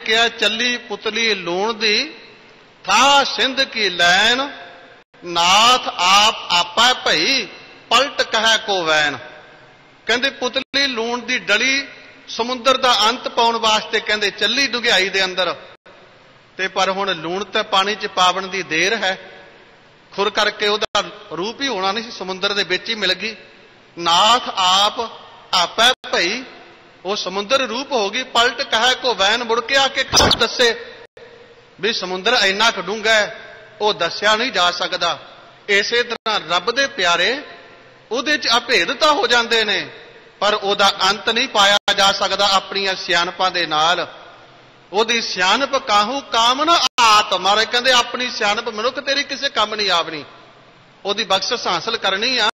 कहा चली पुतली लूण दी था सिंध की लैन नाथ आप आपा भई पलट कह को वैन। कहते पुतली लूण दी डली समुद्र का अंत पाउण वास्ते कहते चली डुगियाई दे अंदर ते पर हुण लूण ते पानी च पावन दी देर है खुर करके उहदा रूप ही होना नहीं सी समुद्र दे विच ही मिल गई। नाथ आप आपै भई वो समुद्र रूप हो गई पलट कह को वैन। मुड़ के आके दसे भी समुद्र इन्ना क डूंगा है वो दस्या नहीं जा सकता। इसे तरह रब दे प्यारे उहदे च अभेदता हो जाते ने पर उहदा अंत नहीं पाया जा सकता अपनी सियाणपां दे नाल। उहदी सियाणप काहू काम न आत। मारे कहंदे अपनी सियाणप मनुख तेरी किसे काम नहीं आवनी। उहदी बख्शिश हासिल करनी आ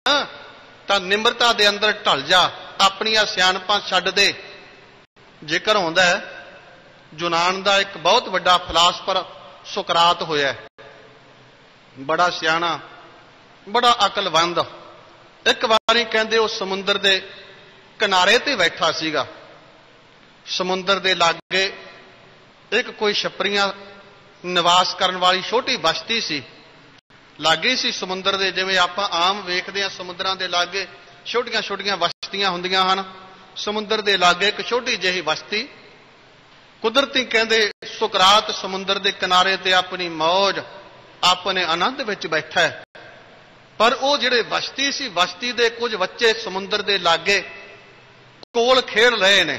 तां निमरता दे अंदर ढल जा अपनी सियाणपां छड्ड दे। जिक्र होंदा है यूनान दा एक बहुत वड्डा फिलासफर सुकरात होया, बड़ा सियाणा बड़ा अकलवंद। एक बारी कहंदे उस समुद्र दे किनारे ते बैठा सीगा। समुद्र दे लागे एक कोई छपरियां निवास करन वाली छोटी बस्ती सी। लागे सी समुद्र दे जिवें आपां आम वेखदे हां समुद्रां दे लागे छोटियां छोटियां बस्तियां हुंदियां हन। समुद्र दे लागे एक छोटी जिही बस्ती। कुदरती कहंदे सुकरात समुद्र दे किनारे ते अपनी मौज अपने आनंद विच बैठा है। पर वो जिहड़े बस्ती सी बस्ती दे कुछ बच्चे समुद्र दे लागे कोल खेड रहे ने।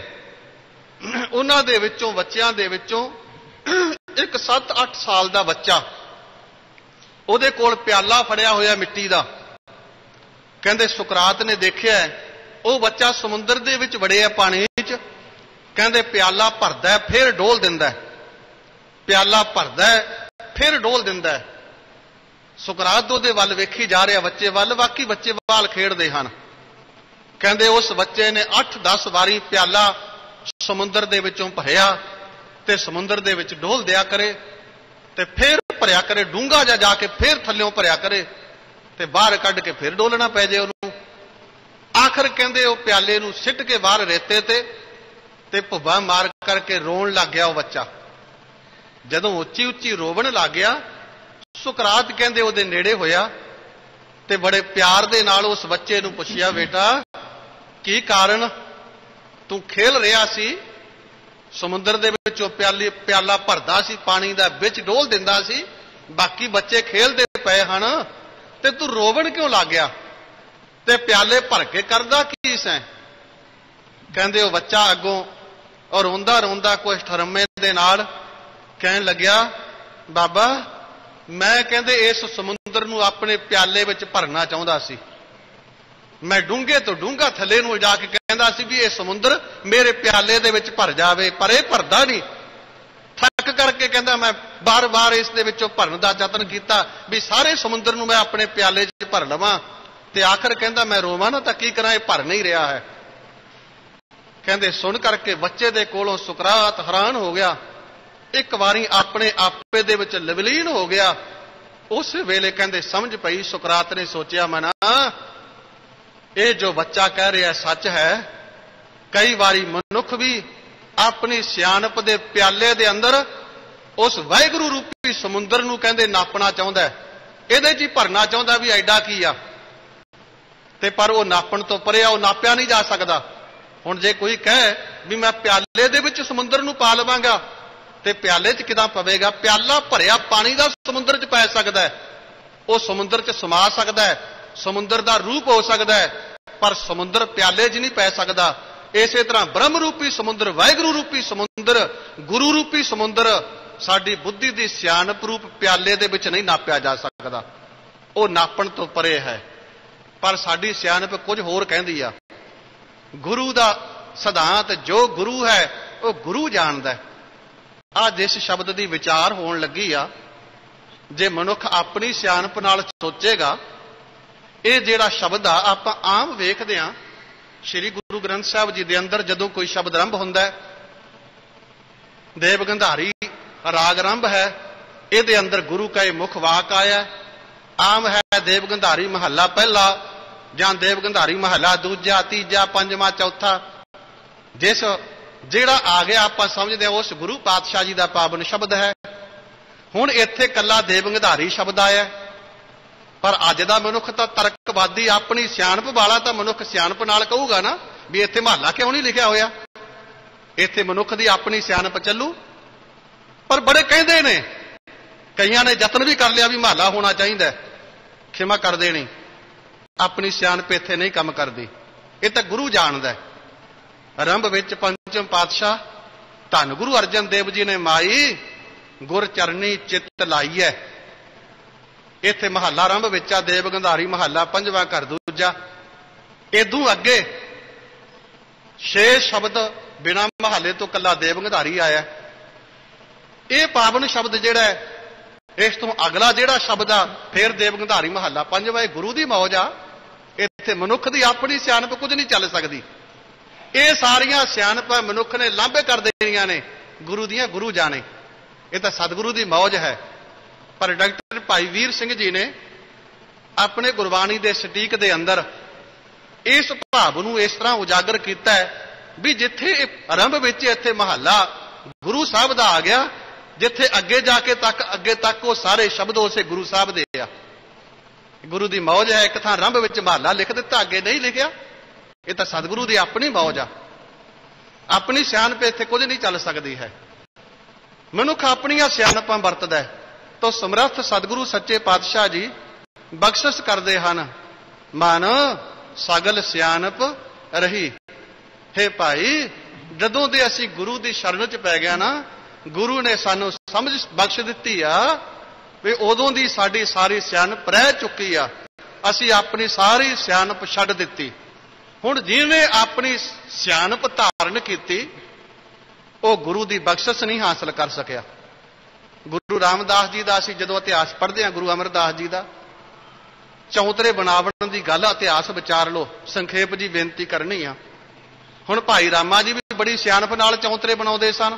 उन्हां दे विचों बच्चियां दे विचों एक 7-8 साल दा बच्चा उहदे कोल प्याला फड़िया होया मिट्टी दा। कहंदे सुकरात ने देखिया वो बच्चा समुद्र दे विच वड़िया पानी च। कहंदे प्याला भरदा है फिर डोल दिंदा है, प्याला भरदा है फिर डोल दिंदा है। सुकरात उहदे वल वेखी जा रहा बच्चे वल, बाकी बच्चे बाल खेडदे हन। कहंदे उस बच्चे ने 8-10 वारी प्याला समुद्र दे विचों भरिया ते समुद्र दे विच डोल दिया करे ते फिर भरिया करे डूंगा जा जाके फिर थल्लों भरिया करे ते बाहर कढ के फिर डोलना पै जाए उहनूं। आखिर कहंदे वो प्याले नूं सिट के बाहर रेते ते भुब्बा मार करके रोण लग गया। वो बच्चा जदों उच्ची उच्ची रोवण लग गया सुकरात कहंदे उहदे नेड़े होया ते बड़े प्यार दे नाल उस बच्चे नूं पुछिया बेटा की कारण तू खेल रहा सी समुद्र दे विचों प्याला भरदा सी पानी दा विच डोल दिंदा सी बाकी बच्चे खेलदे पए हन ते तू रोवण क्यों लग गया ते प्याले भर के करदा की सैं। कहंदे वो बच्चा अगों और रोंदा रोंदा कुछ ठरमे दे नाल कहन लग्या बाबा मैं कहंदे इस समुद्र नूं अपने प्याले विच भरना चाहुंदा सी। मैं डूंगे तो डूंगा थले नूं जाके कहंदा सी भी ये समुद्र मेरे प्याले दे विच भर जावे पर यह भरदा नहीं। थक करके कहंदा मैं बार बार इस दे विचों भरन दा यतन कीता भी सारे समुद्र नूं मैं अपने प्याले च भर लवां ते आखिर कहंदा मैं रोवां ना तां की करां ये भर नहीं रहा है। कहंदे सुन करके बच्चे दे कोलों सुकरात हैरान हो गया। एक बारी अपने आपे दे विच लवलीन हो गया। उस वेले कहंदे समझ पई सुकरात ने सोचिया मना ये जो बच्चा कह रहा है सच है। कई बारी मनुख भी अपनी सियाणप दे प्याले दे अंदर उस वाहिगुरू रूपी समुद्र नूं कहंदे नापना चाहुंदा है, इहदे च ही भरना चाहुंदा भी एडा की आ ते पर वो नापण तो परे आ, वो नापिया नहीं जा सकदा। हुण जे कोई कहे भी मैं प्याले दे विच समुद्र नूं पा लवांगा ते प्याले च किदां पवेगा। प्याला भरिया पानी दा समुद्र च पै सकदा है, वो समुद्र च समा सकदा है, समुद्र दा रूप हो सकदा है पर समुद्र प्याले च नहीं पै सकदा। इसे तरह ब्रह्म रूपी समुद्र वाहिगुरू रूपी समुद्र गुरु रूपी समुद्र साडी बुद्धि दी सियाणप रूप प्याले दे विच नहीं नापिया जा सकदा, वो नापण तो परे है। पर साडी सियाणप कुछ होर कहंदी आ। गुरु दा सिद्धांत जो गुरु है वो गुरु जानदा है। आज इस शब्द दी विचार होण लगी आ जे मनुख अपनी सियाणप नाल सोचेगा। ये जिहड़ा शब्द आ आपां आम वेखदे आ श्री गुरु ग्रंथ साहब जी दे अंदर जदों कोई शब्द आरंभ हुंदा है, देव गंधारी राग आरंभ है, इहदे अंदर गुरु का मुख वाक आया। आम है देव गंधारी महला पहला जां देव गंधारी महला दूजा तीजा पंजवां चौथा। जिस ਜਿਹੜਾ ਆ ਗਿਆ ਆਪਾਂ ਸਮਝਦੇ ਹਾਂ उस गुरु पातशाह जी का पावन शब्द है। हुण इत्थे कल्ला देवगंधारी शब्द आया, पर अज दा मनुख तां तरकवादी अपनी सियाणप वाला तां मनुख सियाणप नाल कहूगा ना भी इत्थे महला क्यों नहीं लिखिया होया, इत्थे मनुख दी अपनी सियाणप चलू। पर बड़े कहंदे ने, कईयां ने यतन भी कर लिया भी महला होना चाहिए, खिमा कर देनी, अपनी सियाणप इत्थे नहीं काम करदी। ये तां गुरु जाणदा है। आरंभ विच पंचम पातशाह धन गुरु अर्जन देव जी ने माई गुर चरनी चित लाई है। इत्थे महला आरंभ विच आ देवगंधारी महला पंजवां घर दूजा। इदू अगे 6 शब्द बिना महले तो कला देवगंधारी आया। ये पावन शब्द जिहड़ा है, इस तो अगला जिहड़ा शब्द आ फिर देवगंधारी महला पंजवां गुरु दी मौज आ। इत्थे मनुख दी अपनी सियाणप कुछ नहीं चल सकदी। ये सारियां सियाणपां मनुख ने लांभे कर देनियां ने, गुरु दियां गुरु जाने। ये तो सतगुरु की मौज है। पर डॉक्टर भाई वीर सिंह जी ने अपने गुरबाणी के सटीक के अंदर इस भाव नूं इस तरह उजागर किया है भी जिथे आरंभ में इत्थे महला गुरु साहब का आ गया, जिथे अगे तक वो सारे शब्द उसे गुरु साहब दे आ। गुरु की मौज है। एक थां आरंभ में महला लिख दिता, अगे नहीं लिखिया। ये तो सतगुरु की अपनी मौज आ। अपनी सियाणप इत्थे कुछ नहीं चल सकती है। मनुख अपनियां सियाणपां वरतदा है तो समर्थ सतगुरु सच्चे पातशाह जी बख्शिश करते हैं, मन सगल सियाणप रही। हे भाई, जदों दे असीं गुरु की शरण च पै गया ना, गुरु ने सानू समझ बख्श दी आ भी उदों दी साडी सारी सियाणप रह चुकी आ। असीं अपनी सारी सियाणप छड्ड दित्ती। हुण जिहने अपनी सियाणप धारण की वो गुरु की बख्शिश नहीं हासिल कर सकिया। गुरु रामदास जी का असीं जदों इतिहास पढ़ते हैं, गुरु अमरदास जी का चौंतरे बनावण की गल इतिहास विचार लो, संखेप जी बेनती करनी आ। हुण भाई रामा जी भी बड़ी सियाणप नाल चौंतरे बनाउंदे सन,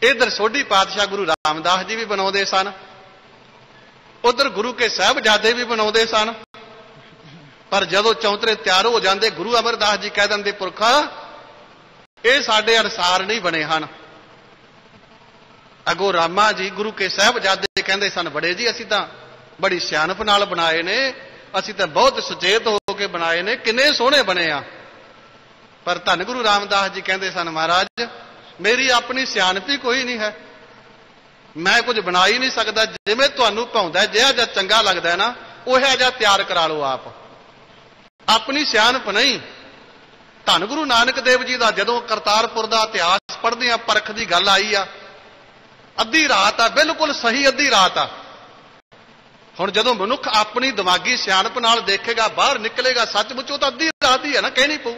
इधर सोढ़ी पातशाह गुरु रामदास जी भी बनाउंदे सन, उधर गुरु के साहिबजादे भी बनाउंदे सन। पर जदों चौंतरे तैयार हो जाते, गुरु अमरदास जी कह दिंदे, पुरखा ये साडे अनुसार नहीं बने हैं। अगों रामा जी गुरु के साहिबजादे कहंदे सन, बड़े जी असीं तां बड़ी सियाणप नाल बनाए ने, असीं तां बहुत सुचेत हो के बनाए ने, किन्ने सोहणे बने आ। पर धन गुरु रामदास जी कहंदे सन, महाराज मेरी अपनी सियाणप ही कोई नहीं है, मैं कुछ बना ही नहीं सकता। जिवें तुहानूं भाउंदा जिहा जिहा चंगा लगदा है ना, उहा जिहा तैयार करा लो आप, अपनी सियाणप नहीं। धन गुरु नानक देव जी का जदों करतारपुर का इतिहास पढ़दे आ, परख की गल आई आ, अद्धी रात आ, बिल्कुल सही अद्धी रात आ। हुण जदों मनुख अपनी दिमागी सियाणप नाल देखेगा, बाहर निकलेगा, सचमुच वो तो अद्धी रात ही है ना, कहनी पऊ।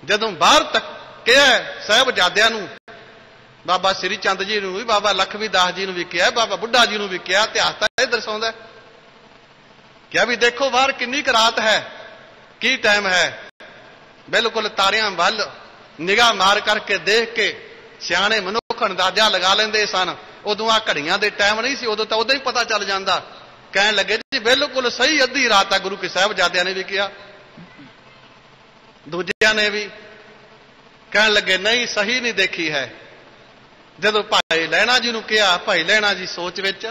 जदों बाहर तक कहा साहिबजादियां नूं, बाबा श्री चंद जी नूं भी, बाबा लखवी दास जी नूं भी कहा, बाबा बुढ़ा जी नूं भी कहा, इतिहास तां इह दर्शाउंदा है क्या भी देखो बाहर किन्नी क रात है, की टाइम है। बिल्कुल तारियां वल निगाह मार करके देख के सियाणे मनुख अंदाजा लगा लेंदे सन। उदों आ घड़ियां दे टाइम नहीं सी, उदों तां उदों ही पता चल जांदा। कहण लगे जी बिल्कुल सही अद्धी रात आ। गुरु के साहिबजादियां ने भी कहा, दूजियां ने भी कहण लगे नहीं सही नहीं देखी है। जदों भाई लैणा जी नूं कहा, भाई लैणा जी सोच विच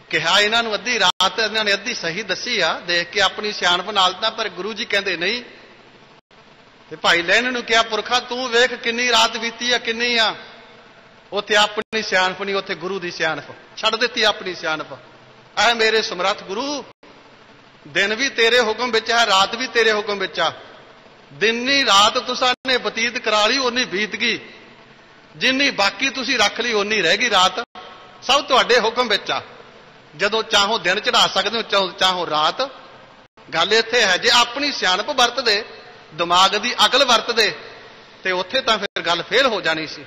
कहा, इन्हां नूं अद्धी रात इन्हां ने अद्धी सही दसी आ, देख के अपनी सियाणप नाल तां, पर गुरु जी कहंदे नहीं। ते भाई लैणे नूं कहा, पुरखा तू वेख किन्नी रात बीती आ, किन्नी आ। उत्थे अपनी सियाणप नहीं, उत्थे गुरु दी सियाणप छड्ड दित्ती अपनी सियाणप। ऐ मेरे समर्थ गुरु, दिन भी तेरे हुक्म विच है, रात भी तेरे हुक्म विच आ। दिनी रात तुसां ने बतीत करा ली, उन्नी बीत गई, जिन्नी बाकी तुसीं रख ली उन्नी रह गई रात, सब तुहाडे हुक्म विच आ। जदों चाहो दिन चढ़ा सकदे हो, चाहो रात। गल इत्थे है, जे अपनी सियाणप वरतदे, दिमाग दी अकल वरतदे, ते उत्थे तां फिर गल फेल हो जानी सी।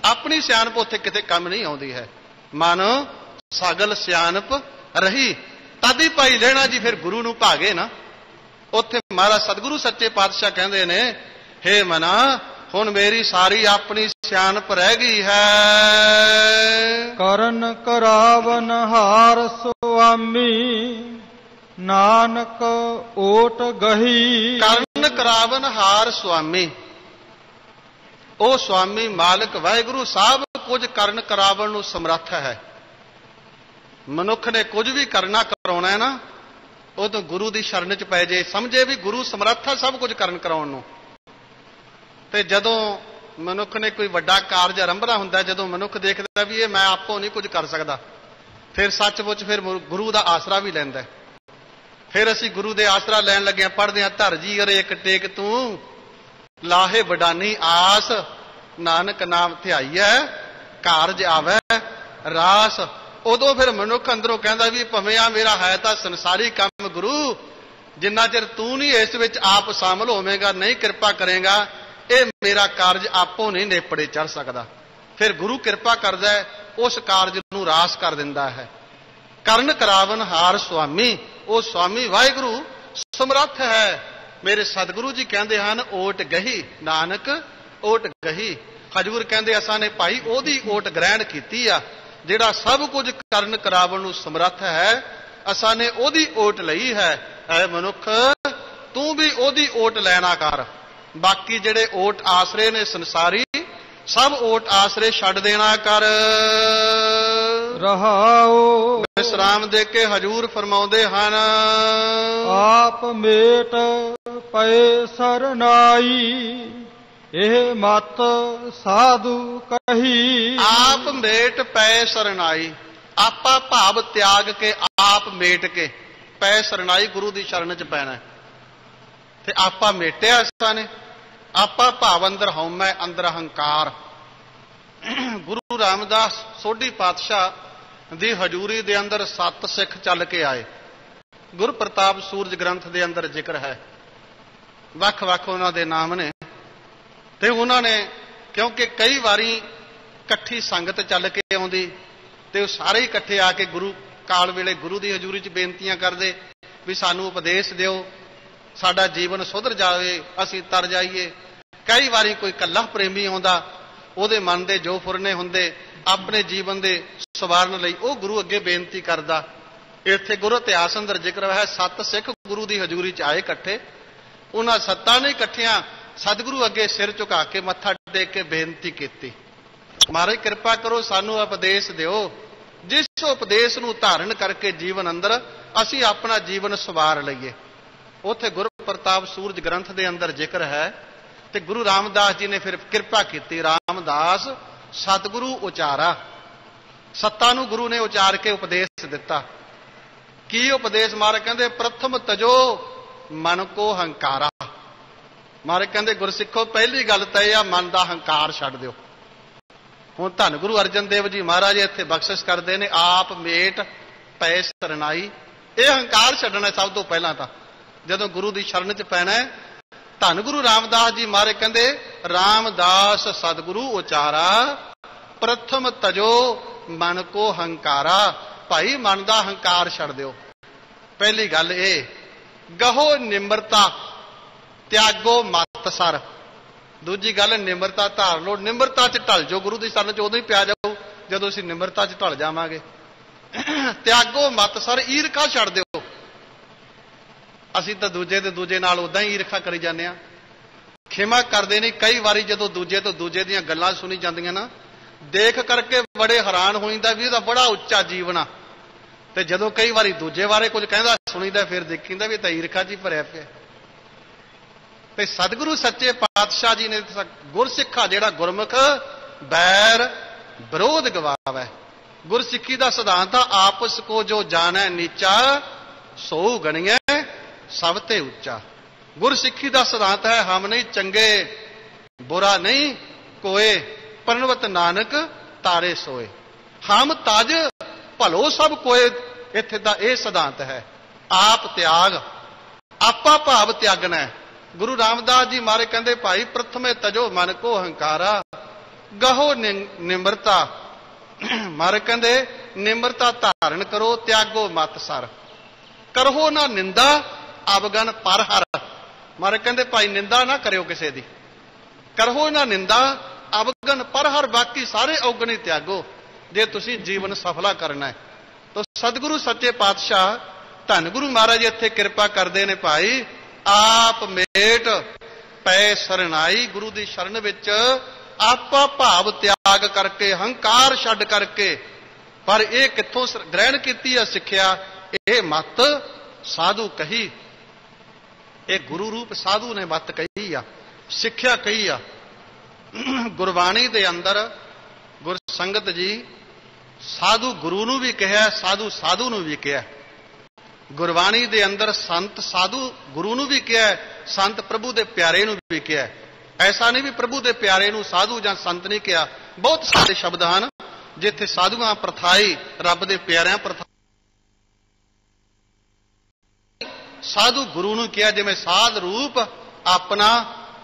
अपनी सियाणप उत्थे किते काम नहीं आउंदी है। मन सगल सियाणप रही, तद ही भाई लैणा जी फिर गुरु नूं भागे ना। उत्थे महाराज सतगुरु सच्चे पातशाह कहंदे ने, हे मना हुण मेरी सारी अपनी सियाणप रह गई है। करन करावन हार सुआमी, नानक ओट गही। करन ਕਰਨ ਕਰਾਵਨ ਹਾਰ ਸੁਆਮੀ। ਉਹ ਸੁਆਮੀ ਮਾਲਕ ਵਾਹਿਗੁਰੂ ਸਭ ਕੁਝ ਕਰਨ ਕਰਾਵਣ ਨੂੰ ਸਮਰੱਥ ਹੈ। ਮਨੁੱਖ ਨੇ ਕੁਝ ਵੀ ਕਰਨਾ ਕਰਾਉਣਾ ਹੈ ਨਾ, ਉਹ ਤਾਂ ਗੁਰੂ ਦੀ ਸ਼ਰਨ ਚ ਪੈ ਜੇ, ਸਮਝੇ ਵੀ ਗੁਰੂ ਸਮਰੱਥ ਹੈ ਸਭ ਕੁਝ ਕਰਨ ਕਰਾਉਣ ਨੂੰ। ਤੇ ਜਦੋਂ ਮਨੁੱਖ ਨੇ ਕੋਈ ਵੱਡਾ ਕਾਰਜ ਆਰੰਭਣਾ ਹੁੰਦਾ, ਜਦੋਂ ਮਨੁੱਖ ਦੇਖਦਾ ਵੀ ਇਹ ਮੈਂ ਆਪੋ ਨਹੀਂ ਕੁਝ ਕਰ ਸਕਦਾ, ਫਿਰ ਸੱਚਮੁੱਚ ਫਿਰ ਗੁਰੂ ਦਾ ਆਸਰਾ ਵੀ ਲੈਂਦਾ। ਫਿਰ ਅਸੀਂ ਗੁਰੂ ਦੇ ਆਸਰਾ ਲੈਣ ਲੱਗਿਆ ਪੜ੍ਹਦੇ ਹਾਂ, ਧਰ ਜੀ ਅਰੇ ਇੱਕ ਟੇਕ ਤੂੰ ਲਾਹੇ ਵਡਾਨੀ ਆਸ, ਨਾਨਕ ਨਾਮ ਧਿਆਈਐ ਕਾਰਜ ਆਵੈ ਰਾਸ। ਉਦੋਂ ਫਿਰ ਮਨੁੱਖ ਅੰਦਰੋਂ ਕਹਿੰਦਾ ਵੀ ਭਵੇਂ ਆ ਮੇਰਾ ਹੈ ਤਾਂ ਸੰਸਾਰੀ ਕੰਮ ਗੁਰੂ, ਜਿੰਨਾ ਚਿਰ ਤੂੰ ਨਹੀਂ ਇਸ ਵਿੱਚ ਆਪ ਸ਼ਾਮਲ ਹੋਵੇਂਗਾ, ਨਹੀਂ ਕਿਰਪਾ ਕਰੇਗਾ, ਇਹ ਮੇਰਾ ਕਾਰਜ ਆਪੋਂ ਨਹੀਂ ਨੇਪੜੇ ਚੜ ਸਕਦਾ। ਫਿਰ ਗੁਰੂ ਕਿਰਪਾ ਕਰਦਾ, ਉਸ ਕਾਰਜ ਨੂੰ ਰਾਸ ਕਰ ਦਿੰਦਾ ਹੈ। ਕਰਨ ਕਰਾਵਨ ਹਾਰ ਸੁਆਮੀ, ਉਹ ਸੁਆਮੀ ਵਾਹਿਗੁਰੂ ਸਮਰੱਥ ਹੈ। ਮੇਰੇ ਸਤਿਗੁਰੂ ਜੀ ਕਹਿੰਦੇ ਹਨ ਓਟ ਗਹੀ, ਨਾਨਕ ਓਟ ਗਹੀ। ਹਜੂਰ ਕਹਿੰਦੇ ਅਸਾਂ ਨੇ ਭਾਈ ਉਹਦੀ ਓਟ ਗ੍ਰਹਿਣ ਕੀਤੀ ਆ, ਜਿਹੜਾ ਸਭ ਕੁਝ ਕਰਨ ਕਰਾਵਣ ਨੂੰ ਸਮਰੱਥ ਹੈ, ਅਸਾਂ ਨੇ ਉਹਦੀ ਓਟ ਲਈ ਹੈ। ਐ ਮਨੁੱਖ ਤੂੰ ਵੀ ਉਹਦੀ ਓਟ ਲੈਣਾ ਕਰ। ਬਾਕੀ ਜਿਹੜੇ ਓਟ ਆਸਰੇ ਨੇ ਸੰਸਾਰੀ, ਸਭ ਓਟ ਆਸਰੇ ਛੱਡ ਦੇਣਾ ਕਰ। ਰਹਾਉ ਵਿਸਰਾਮ ਦੇ ਕੇ ਹਜੂਰ ਫਰਮਾਉਂਦੇ ਹਨ, ਆਪ ਮੇਟ ਪਏ ਸਰਨਾਈ, ਇਹ ਮਤ ਸਾਧੂ ਕਹੀ। ਆਪ ਮੇਟ ਪੈ ਸਰਨਾਈ, ਆਪਾ ਭਾਵ ਤਿਆਗ ਕੇ, ਆਪ ਮੇਟ ਕੇ, ਪੈ ਸਰਨਾਈ ਗੁਰੂ ਦੀ ਸ਼ਰਨ ਚ ਪੈਣਾ। ਤੇ ਆਪਾ ਮੇਟਿਆ ਅਸਾਂ ਨੇ, ਆਪਾ ਭਾਵ ਅੰਦਰ ਹਉਮੈ, ਅੰਦਰ ਅਹੰਕਾਰ। ਗੁਰੂ ਰਾਮਦਾਸ ਸੋਢੀ ਪਾਤਸ਼ਾਹ ਦੀ ਹਜੂਰੀ ਦੇ ਅੰਦਰ 7 ਸਿੱਖ ਚੱਲ ਕੇ ਆਏ। ਗੁਰ ਪ੍ਰਤਾਪ ਸੂਰਜ ਗ੍ਰੰਥ ਦੇ ਅੰਦਰ ਜ਼ਿਕਰ ਹੈ, ਵੱਖ ਵੱਖ ਉਹਨਾਂ ਦੇ ਨਾਮ ਨੇ। ਤੇ ਉਹਨਾਂ ਨੇ ਕਿਉਂਕਿ ਕਈ ਵਾਰੀ ਇਕੱਠੀ ਸੰਗਤ ਚੱਲ ਕੇ ਆਉਂਦੀ, ਤੇ ਉਹ ਸਾਰੇ ਇਕੱਠੇ ਆ ਕੇ ਗੁਰੂ ਕਾਲ ਵੇਲੇ ਗੁਰੂ ਦੀ ਹਜੂਰੀ 'ਚ ਬੇਨਤੀਆਂ ਕਰਦੇ ਵੀ ਸਾਨੂੰ ਉਪਦੇਸ਼ ਦਿਓ, ਸਾਡਾ ਜੀਵਨ ਸੁਧਰ ਜਾਵੇ, ਅਸੀਂ ਤਰ ਜਾਈਏ। ਕਈ ਵਾਰੀ ਕੋਈ ਕੱਲਾ ਪ੍ਰੇਮੀ ਆਉਂਦਾ, ਉਹਦੇ ਮਨ ਦੇ ਜੋ ਫੁਰਨੇ ਹੁੰਦੇ ਆਪਣੇ ਜੀਵਨ ਦੇ ਸਵਾਰਨ ਲਈ, ਉਹ ਗੁਰੂ ਅੱਗੇ ਬੇਨਤੀ ਕਰਦਾ। ਇੱਥੇ ਗੁਰੂ ਇਤਿਹਾਸ ਅੰਦਰ ਜ਼ਿਕਰ ਹੈ 7 ਸਿੱਖ ਗੁਰੂ ਦੀ ਹਜੂਰੀ 'ਚ ਆਏ ਇਕੱਠੇ। ਉਹਨਾਂ 7 ਨੇ ਇਕੱਠਿਆਂ ਸਤਿਗੁਰੂ ਅੱਗੇ ਸਿਰ ਝੁਕਾ ਕੇ ਮੱਥਾ ਟੇਕ ਕੇ ਬੇਨਤੀ ਕੀਤੀ, ਮਹਾਰਾਜ ਕਿਰਪਾ ਕਰੋ ਸਾਨੂੰ ਉਪਦੇਸ਼ ਦਿਓ, ਜਿਸ ਉਪਦੇਸ਼ ਨੂੰ ਧਾਰਨ ਕਰਕੇ ਜੀਵਨ ਅੰਦਰ ਅਸੀਂ ਆਪਣਾ ਜੀਵਨ ਸਵਾਰ ਲਈਏ। ਉੱਥੇ ਗੁਰ ਪ੍ਰਤਾਪ ਸੂਰਜ ਗ੍ਰੰਥ ਦੇ ਅੰਦਰ ਜ਼ਿਕਰ ਹੈ। ਤੇ ਗੁਰੂ ਰਾਮਦਾਸ ਜੀ ਨੇ ਫਿਰ ਕਿਰਪਾ ਕੀਤੀ, ਰਾਮਦਾਸ ਸਤਿਗੁਰੂ ਉਚਾਰਾ। 7 ਨੂੰ ਗੁਰੂ ਨੇ ਉਚਾਰ ਕੇ ਉਪਦੇਸ਼ ਦਿੱਤਾ। ਕੀ ਉਪਦੇਸ਼? ਮਹਾਰਾਜ ਕਹਿੰਦੇ ਪ੍ਰਥਮ ਤਜੋ ਮਨ ਕੋ ਹੰਕਾਰਾ। ਮਹਾਰਾਜ ਕਹਿੰਦੇ ਗੁਰਸਿੱਖੋ ਪਹਿਲੀ ਗੱਲ ਤਾਂ ਇਹ ਆ, ਮਨ ਦਾ ਹੰਕਾਰ ਛੱਡ ਦਿਓ। ਹੁਣ ਧੰਨ ਗੁਰੂ ਅਰਜਨ ਦੇਵ ਜੀ ਮਹਾਰਾਜ ਇੱਥੇ ਬਖਸ਼ਿਸ਼ ਕਰਦੇ ਨੇ, ਆਪ ਮੇਟ ਪੈ ਸਰਨਾਈ। ਇਹ ਹੰਕਾਰ ਛੱਡਣਾ ਸਭ ਤੋਂ ਪਹਿਲਾਂ ਤਾਂ, ਜਦੋਂ ਗੁਰੂ ਦੀ ਸ਼ਰਨ 'ਚ ਪੈਣਾ। ਧੰਨ ਗੁਰੂ ਰਾਮਦਾਸ ਜੀ ਮਹਾਰਾਜ ਕਹਿੰਦੇ ਰਾਮਦਾਸ ਸਤਿਗੁਰੂ ਉਚਾਰਾ, ਪ੍ਰਥਮ ਤਜੋ ਮਨ ਕੋ ਹੰਕਾਰਾ। ਭਾਈ ਮਨ ਦਾ ਹੰਕਾਰ ਛੱਡ ਦਿਓ। ਪਹਿਲੀ ਗੱਲ ਇਹ, ਗਹੋ ਨਿਮਰਤਾ ਤਿਆਗੋ ਮਤ ਸਰ। ਦੂਜੀ ਗੱਲ ਨਿਮਰਤਾ ਧਾਰ ਲਓ, ਨਿਮਰਤਾ 'ਚ ਢਲ ਜਾਓ। ਗੁਰੂ ਦੀ ਸ਼ਰਨ 'ਚ ਉਦੋਂ ਹੀ ਪਿਆ ਜਾਓ ਜਦੋਂ ਅਸੀਂ ਨਿਮਰਤਾ 'ਚ ਢਲ ਜਾਵਾਂਗੇ। ਤਿਆਗੋ ਮਤ ਸਰ, ਈਰਖਾ ਛੱਡ ਦਿਓ। ਅਸੀਂ ਤਾਂ ਦੂਜੇ ਦੇ ਦੂਜੇ ਨਾਲ ਉਦਾਂ ਹੀ ਈਰਖਾ ਕਰੀ ਜਾਂਦੇ ਹਾਂ, ਖਿਮਾ ਕਰਦੇ ਨਹੀਂ। ਕਈ ਵਾਰੀ ਜਦੋਂ ਦੂਜੇ ਤੋਂ ਦੂਜੇ ਦੀਆਂ ਗੱਲਾਂ ਸੁਣੀ ਜਾਂਦੀਆਂ ਨਾ, ਦੇਖ ਕਰਕੇ ਬੜੇ ਹੈਰਾਨ ਹੋ ਜਾਂਦਾ ਵੀ ਇਹਦਾ ਬੜਾ ਉੱਚਾ ਜੀਵਨ ਆ। ਤੇ ਜਦੋਂ ਕਈ ਵਾਰੀ ਦੂਜੇ ਬਾਰੇ ਕੁਝ ਕਹਿੰਦਾ ਸੁਣੀਦਾ, ਫਿਰ ਦੇਖੀਦਾ ਵੀ ਤਾਂ ਈਰਖਾ 'ਚ ਹੀ ਭਰਿਆ ਪਿਆ। ਤੇ ਸਤਿਗੁਰੂ ਸੱਚੇ ਪਾਤਸ਼ਾਹ ਜੀ ਨੇ ਗੁਰਸਿੱਖਾ ਜਿਹੜਾ ਗੁਰਮੁਖ ਬੈਰ ਵਿਰੋਧ ਗਵਾਵੈ। ਗੁਰਸਿੱਖੀ ਦਾ ਸਿਧਾਂਤ ਆ, ਆਪਸ ਕੋ ਜੋ ਜਾਣੈ ਨੀਚਾ ਸੋ ਗਣੀਐ ਸਭ ਤੇ ਉੱਚਾ। ਗੁਰਸਿੱਖੀ ਦਾ ਸਿਧਾਂਤ ਹੈ ਹਮ ਨਹੀਂ ਚੰਗੇ ਬੁਰਾ ਨਹੀਂ ਕੋਏ, ਪਰਨਵਤ ਨਾਨਕ ਤਾਰੇ ਸੋਏ। ਹਮ ਤਜ ਭਲੋ ਸਭ ਕੋਏ। ਇੱਥੇ ਦਾ ਇਹ ਸਿਧਾਂਤ ਹੈ, ਆਪ ਤਿਆਗ, ਆਪਾ ਭਾਵ ਤਿਆਗਣਾ। ਗੁਰੂ ਰਾਮਦਾਸ ਜੀ ਮਹਾਰਾਜ ਕਹਿੰਦੇ ਭਾਈ ਪ੍ਰਥਮੇ ਤਜੋ ਮਨ ਕੋ ਹੰਕਾਰਾ, ਗਹੋ ਨਿਮਰਤਾ। ਮਹਾਰਾਜ ਕਹਿੰਦੇ ਨਿਮਰਤਾ ਧਾਰਨ ਕਰੋ, ਤਿਆਗੋ ਮਤ ਸਰ। ਕਰੋ ਨਾ ਨਿੰਦਾ ਅਵਗਨ ਪਰ ਹਰ। ਮਹਾਰਾਜ ਕਹਿੰਦੇ ਭਾਈ ਨਿੰਦਾ ਨਾ ਕਰਿਓ ਕਿਸੇ ਦੀ, ਕਰੋ ਨਾ ਨਿੰਦਾ ਅਵਗਨ ਪਰ ਹਰ। ਬਾਕੀ ਸਾਰੇ ਔਗਣ ਹੀ ਤਿਆਗੋ ਜੇ ਤੁਸੀਂ ਜੀਵਨ ਸਫਲਾ ਕਰਨਾ ਹੈ। ਤਾਂ ਸਤਿਗੁਰੂ ਸੱਚੇ ਪਾਤਸ਼ਾਹ ਧੰਨ ਗੁਰੂ ਮਹਾਰਾਜ ਇੱਥੇ ਕਿਰਪਾ ਕਰਦੇ ਨੇ ਭਾਈ, आप मेट पै सरनाई। गुरु की शरण विच आपा भाव त्याग करके, हंकार छड्ड करके, पर यह कित्थों ग्रहण की है सिक्ख्या? यह मत साधु कही, ये गुरु रूप साधु ने मत कही आ, सिक्ख्या कही आ। गुरबाणी दे अंदर गुर संगत जी साधु गुरु नूं भी कहा, साधु साधु नूं भी कहा। गुरबाणी दे अंदर संत साधु गुरु नूं भी कहा, संत प्रभु दे प्यारे नूं भी कहा। ऐसा नहीं भी प्रभु दे प्यारे नूं साधु जां संत नहीं कहा। बहुत सारे शब्द हैं जिथे साधुआं प्रथाई, रब दे प्यारिआं प्रथाई, साधु गुरु नूं कहा। जिवें साध रूप अपना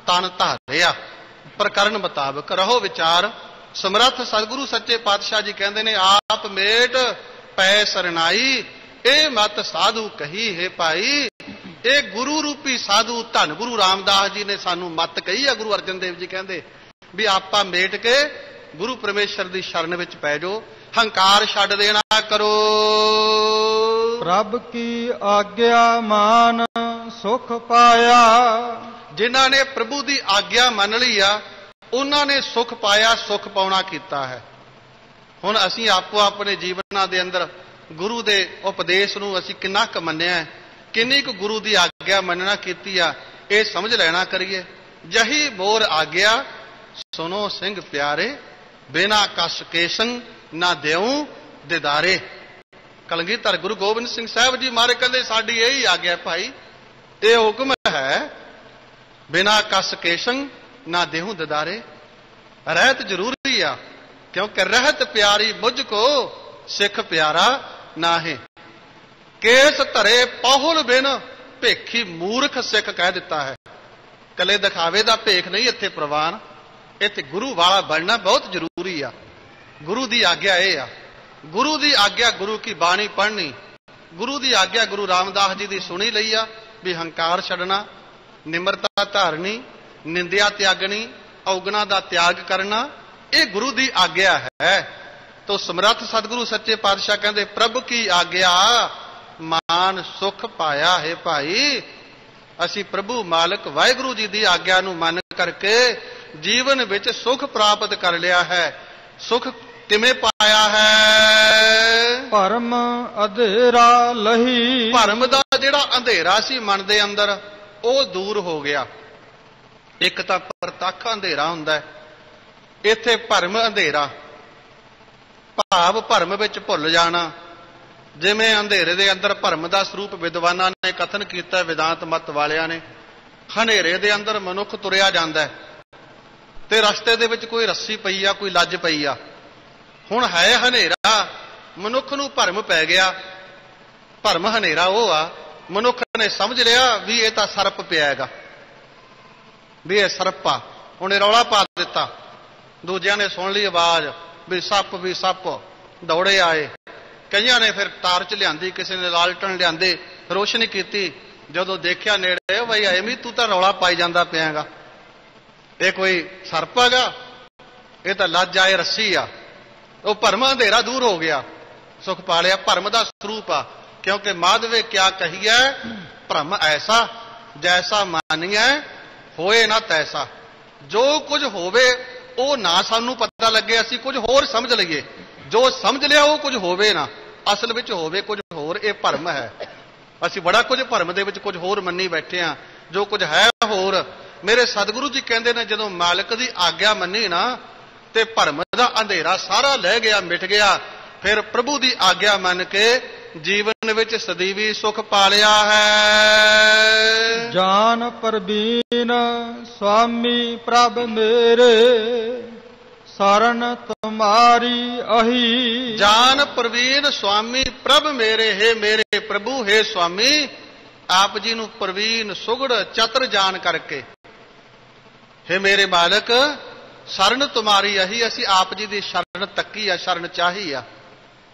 तन धारिया, प्रकरण मुताबक रहो विचार। समर्थ सतगुरु सच्चे पातशाह जी कहते हैं, आप मेट पै सरनाई, ए मत साधु कही है भाई। ये गुरु रूपी साधु धन गुरु रामदास जी ने सानू मत कही है। गुरु अर्जन देव जी कहते भी आपा मेट के गुरु परमेश्वर की शरण विच पै जाओ, हंकार छड्ड देना करो। प्रभ की आज्ञा मान सुख पाया। जिन्हां ने प्रभु की आज्ञा मन ली आ, उन्होंने सुख पाया, सुख पाउणा कीता है। हुण असीं आपो अपने जीवनां दे अंदर गुरु के उपदेश नूं असीं किन्ना क मन्निआ, किन्नी क गुरु की आज्ञा मनना कीती आ, ये समझ लेना करिए। जही मोर आज्ञा सुनो सिंह प्यारे, बिना कस केसं ना देऊं दिदारे। कलगीधर गुरु गोबिंद सिंह साहब जी महाराज कहते साडी यही आज्ञा भाई, ये हुक्म है, बिना कस केसं ना देहूं दिदारे। रहत जरूरी आ, क्योंकि रहत प्यारी मुझको सिख प्यारा नाहे। केस धरे पाहुल बिन भेखी मूर्ख सिख कह दिता है। कले दिखावे दा भेख नहीं इत्थे प्रवान, इत्थे गुरु वाला बनना बहुत जरूरी आ। गुरु की आज्ञा यह आ, गुरु की आज्ञा गुरु की बाणी पढ़नी, गुरु की आज्ञा गुरु रामदास जी की सुनी लई आ भी हंकार छड्डना, निमरता धारनी, निंदिया त्यागनी, औगणा का त्याग करना, ये गुरु की आज्ञा है। तो समर्थ सतगुरु सच्चे पातशाह कहते प्रभु की आज्ञा मान सुख पाया है भाई। असी प्रभु मालक वाहिगुरु जी की आज्ञा नूं मन करके जीवन विच सुख प्राप्त कर लिया है। सुख किवें पाया है? भरम अंधेरा लही। भरम दा जिहड़ा अंधेरा सी मन दे अंदर वो दूर हो गया। एक तां प्रतੱਖ अंधेरा हुंदा है, इत्थे भरम अंधेरा, भाव भरम विच भुल जाना। जिवें अंधेरे दे अंदर भरम दा स्वरूप विद्वानां ने कथन कीता, वेदांत मत वालियां ने, हनेरे दे अंदर मनुख तुरिया जांदा है ते रस्ते दे विच कोई रस्सी पई आ, कोई लज पई आ। हुण है हनेरा, मनुख नूं भरम पै गया। भरम हनेरा वो आ, मनुख ने समझ लिया भी ये तां सरप पिया हैगा, भी ये सरप आ। उन्हें रौला पा दिता, दूजियां ने सुन ली आवाज भी सप, दौड़े आए। कईयां ने फिर टार्च लियांदी, किसी ने लालटन लियांदे, रोशनी की। जदों देखिया नेड़े, बई एवं तू तां रौला पाई जांदा पियागा, ये कोई सरप हैगा, ये तां लज आए रस्सी आ। वो भरम अंधेरा दूर हो गया, सुख पा लिया। भरम का स्वरूप आ, क्योंकि माधवे क्या कहिए, भ्रम ऐसा जैसा मानिए होए ना तैसा। जो कुछ होवे वो ना सानू पता लगे, असी कुछ होर समझ लईए। जो समझ लिया वो कुछ होवे ना, असल विच होवे कुछ होर, ये भरम है। असी बड़ा कुछ भरम दे विच कुछ होर मन्नी बैठे हैं, जो कुछ है होर। मेरे सतगुरु जी कहते हैं जदों मालिक की आज्ञा मन्नी ना ते भरम दा अंधेरा सारा लह गया, मिट गया। फिर प्रभु की आज्ञा मन के जीवन विच सदीवी सुख पा लिया है। जान प्रवीण स्वामी प्रभ मेरे, शरण तुम्हारी अही। जान प्रवीण स्वामी प्रभ मेरे, हे मेरे प्रभु, हे स्वामी। आप जी नूं प्रवीण सुगड़ चतुर जान करके, हे मेरे मालक, शरण तुम्हारी अही। असी आप जी की शरण तकी आ, शरण चाही आ।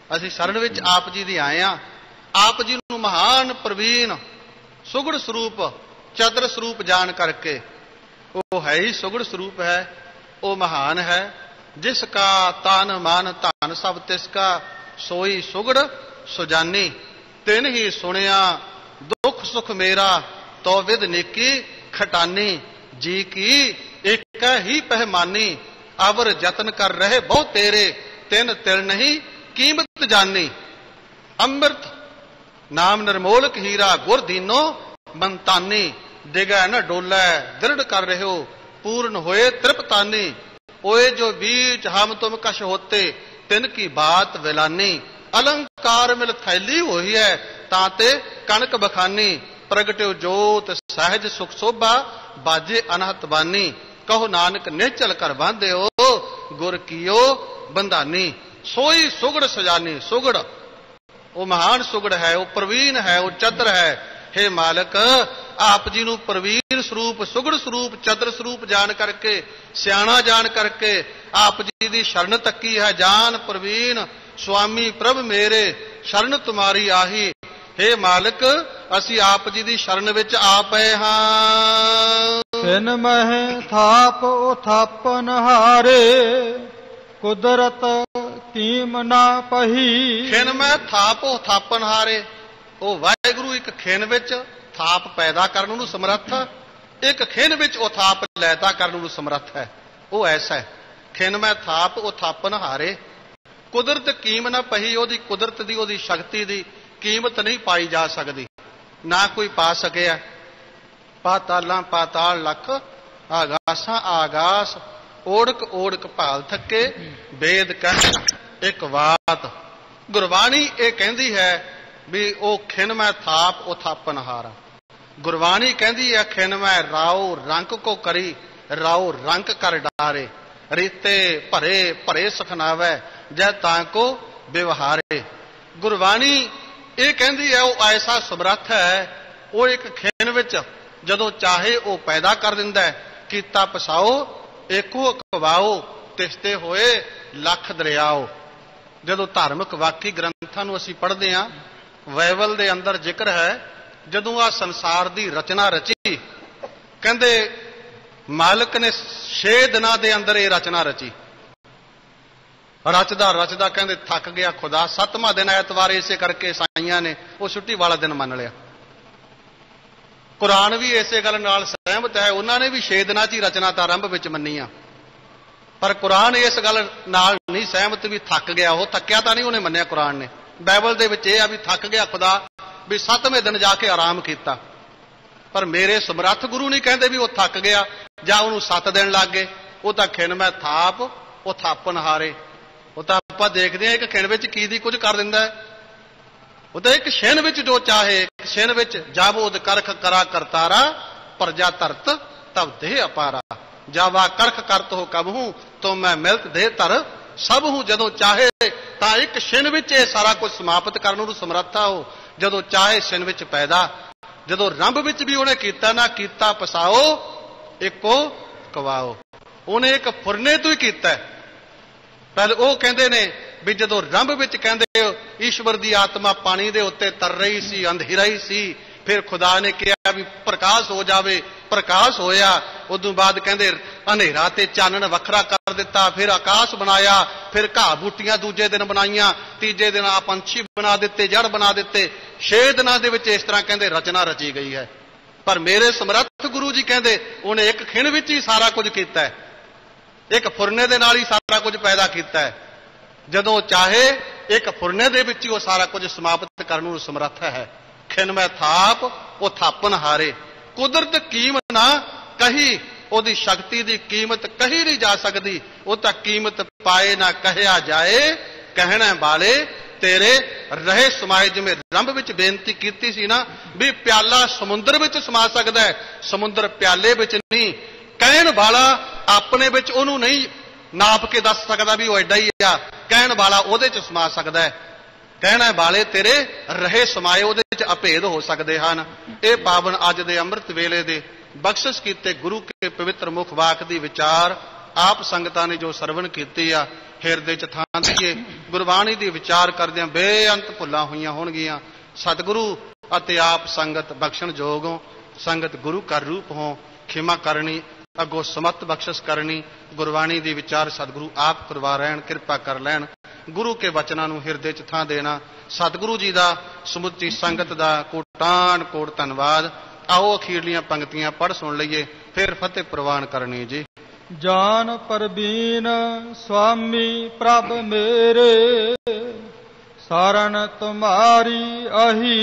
असी शरण विच आप जी दी आए हैं। आप जी नूं महान प्रवीण सुगड़ स्वरूप चतुर स्वरूप जान करके, वो है ही सुगड़ स्वरूप है, वो महान है। जिसका तान मान धन सब तिसका, सोई सुगड़ सुजानी। तिन ही सुनिया दुख सुख मेरा, तो विद नेकी खटानी, जी की एक ही पहमानी, अवर जतन कर रहे बहु तेरे, तिन तिल नहीं कीमत जानी। अमृत नाम निर्मोलक हीरा, गुर दीनो मंतानी, डिगै न डोलै दृढ़ कर रहे हो, पूर्ण होए तृप्तानी। ओए जो बीच हम तुम कश होते, तिन की बात विलानी, अलंकार मिल थैली होई है, ताते कणक बखानी। प्रगट्यो जोत सहज सुख शोभा, बाजे अनहत बानी, कहो नानक निश्चल कर बांधे हो, गुर कियो बंधानी। सोई सुगड़ सजानी, सुगड़ वो महान सुगड़ है, वो प्रवीण है, वो चतुर है। हे मालक, आप जी नू प्रवीण स्वरूप, सुगड़ स्वरूप, चतुर स्वरूप जान करके, सियाणा जान करके आप जी दी शरण तकी है। जान प्रवीण स्वामी प्रभ मेरे, शरण तुम्हारी आही। हे मालक, असी आप जी दी शरण विच आ पए हां। तिन मह थाप उथापन हारे, कुदरत कीम ना पही। खिन मैं थाप उथापन हारे, ਉਹ ਵਾਹਿਗੁਰੂ ਇੱਕ ਖਿਨ ਵਿੱਚ ਥਾਪ ਪੈਦਾ ਕਰਨ ਨੂੰ ਸਮਰੱਥ, ਇੱਕ ਖਿਨ ਵਿੱਚ ਉਹ ਥਾਪ ਲੈਦਾ ਕਰਨ ਨੂੰ ਸਮਰੱਥ ਹੈ। ਉਹ ਐਸਾ ਹੈ। ਖਿਨ ਮੈਂ ਥਾਪ ਉਹ ਥਾਪਨ ਹਾਰੇ, ਕੁਦਰਤ ਕੀਮ ਨਾ ਪਹੀ। ਉਹਦੀ ਕੁਦਰਤ ਦੀ, ਉਹਦੀ ਸ਼ਕਤੀ ਦੀ ਕੀਮਤ ਨਹੀਂ ਪਾਈ ਜਾ ਸਕਦੀ, ਨਾ ਕੋਈ ਪਾ ਸਕਿਆ। ਪਾਤਾਲਾਂ ਪਾਤਾਲ ਲੱਖ, ਆਗਾਸਾਂ ਆਗਾਸ, ਓੜਕ ਓੜਕ ਭਾਲ ਥੱਕੇ, ਵੇਦ ਕਹਿ ਇੱਕ ਬਾਤ। ਗੁਰਬਾਣੀ ਇਹ ਕਹਿੰਦੀ ਹੈ भी ओ खिन मैं थाप ओ थापन हारा। गुरबाणी कहती है खिन मैं राओ रंक को करी, राओ रंक कर डारे, रीते भरे भरे सखनावे, जै ताको व्यवहारे। गुरबाणी ये कहती है वो ऐसा समर्थ है, वो एक खिन विच जदों चाहे वो पैदा कर दिंदा है। कीता पसाओ एको कवाओ, तिसते होए लख दरियाओ। जदों धार्मिक वाकई ग्रंथां नूं असीं पढ़दे हां, बाइबल दे अंदर जिक्र है जदों आ संसार दी रचना रची, कहंदे मालिक ने 6 दिनां दे अंदर ये रचना रची। रचदा रचदा कहंदे थक गया खुदा। 7वां दिन ऐतवार इसे करके ईसाइयां ने वो छुट्टी वाला दिन मान लिया। कुरान भी इसे गल नाल सहमत है, उन्होंने भी 6 दिनां च ही रचना तो आरंभ विच मन्नी आ, पर कुरान इस गल नाल नहीं सहमत भी थक गया। वो थक्या तो नहीं, उन्हें मन्निया कुरान ने। बाइबल दे विच भी थक गया खुदा, भी 7वें दिन जाके आराम किया। पर मेरे समर्थ गुरु नहीं कहते भी वो थक गया जां उन्होंने 7 दिन लग गए। वो तो खिन मैं थाप वो थापन हारे। वो तो आप देखते हैं एक खिन विच की दी कुछ कर दिंदा है। वो तो एक छिन विच जो चाहे, छिन विच जब उद करख करा करतारा, प्रजा तरत तब देह अपारा। जब आ करख करत हो कब हूं, तो मैं मिलत देह तर सब हूं। जदों चाहे ਤਾਂ ਇੱਕ ਛਿਨ ਵਿੱਚ ਇਹ ਸਾਰਾ ਕੁਝ ਸਮਾਪਤ ਕਰਨ ਨੂੰ ਸਮਰੱਥਾ ਹੋ। ਜਦੋਂ ਚਾਹੇ ਛਿਨ ਵਿੱਚ ਪੈਦਾ, ਜਦੋਂ ਰੰਭ ਵਿੱਚ ਵੀ ਉਹਨੇ ਕੀਤਾ ਨਾ ਕੀਤਾ ਪਸਾਓ, ਇੱਕੋ ਕਵਾਓ। ਉਹਨੇ ਇੱਕ ਫੁਰਨੇ ਤੋਂ ਹੀ ਕੀਤਾ। ਪਹਿਲੇ ਉਹ ਕਹਿੰਦੇ ਨੇ ਵੀ ਜਦੋਂ ਰੰਭ ਵਿੱਚ ਕਹਿੰਦੇ ਈਸ਼ਵਰ ਦੀ ਆਤਮਾ ਪਾਣੀ ਦੇ ਉੱਤੇ ਤਰ ਰਹੀ ਸੀ, ਅੰਧੇਰਾ ਹੀ ਸੀ, फिर खुदा ने कहा भी प्रकाश हो जावे, प्रकाश होया। उदों बाद कहते अंधेरा ते चानन वखरा कर दिता, फिर आकाश बनाया, फिर घाह बूटियां दूजे दिन बनाईयां, तीजे दिन आ पंछी बना दिते, जड़ बना दिते। 6 दिनां दे विच इस तरह कहते रचना रची गई है। पर मेरे समर्थ गुरु जी कहते उन्हें एक खिण विच ही सारा कुछ किया है, एक फुरने दे नाल ही सारा कुछ पैदा किया है। जदों चाहे एक फुरने दे विच ही वो सारा कुछ समाप्त करने नूं समर्थ है। खिन मैं थाप वो थापन हारे, कुदरत कीम ना कही, ओदी शक्ति दी कीमत कही नहीं जा सकती। वो तो कीमत पाए ना कहया जाए, कहने वाले तेरे रहे समाए। जिवें रंभ विच बेनती कीती सी ना भी प्याला समुद्र विच समा सकदा है, समुद्र प्याले विच नहीं। कहण वाला अपने विच ओनू नहीं नाप के दस सकदा भी वो एडा ही आ, कहण वाला ओदे च समा सकदा है। कहने वाले तेरे रहे समाए ओदे च अभेद हो सकते हैं। ये पावन अज दे अमृत वेले दे बख्शिश कीते गुरु के पवित्र मुख वाक दी विचार आप संगतां ने जो सरवण कीती आ, हिरदे च थां दईए। गुरबाणी दी विचार करदिआं बेअंत भुल्लां होईआं होणगीआं। सतगुरु अते आप संगत बख्शण जोग हो, संगत गुरु कर रूप हो, खिमा करनी अगो समत बख्शिश करनी। गुरबाणी दी विचार सतगुरु आप करवा रहन, कृपा कर लैन। गुरु के वचनां नूं हिरदे च थां देना। सतगुरु जी दा समुची संगत दा कोटान कोट धन्नवाद। आओ अखीरलियां पंक्तियां पढ़ सुन लीए, फिर फतेह प्रवान करनी जी। जान परबीन स्वामी प्रभ मेरे, शरण तुम्हारी अही।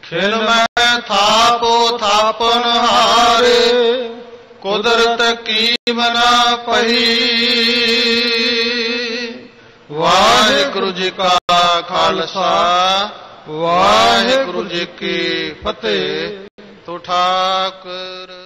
खिन मैं थापो थापन हारे, कुदरत कीम ना पही। वाहिगुरु जी का खालसा, वाहिगुरु जी की फतेह। तो ठाकुर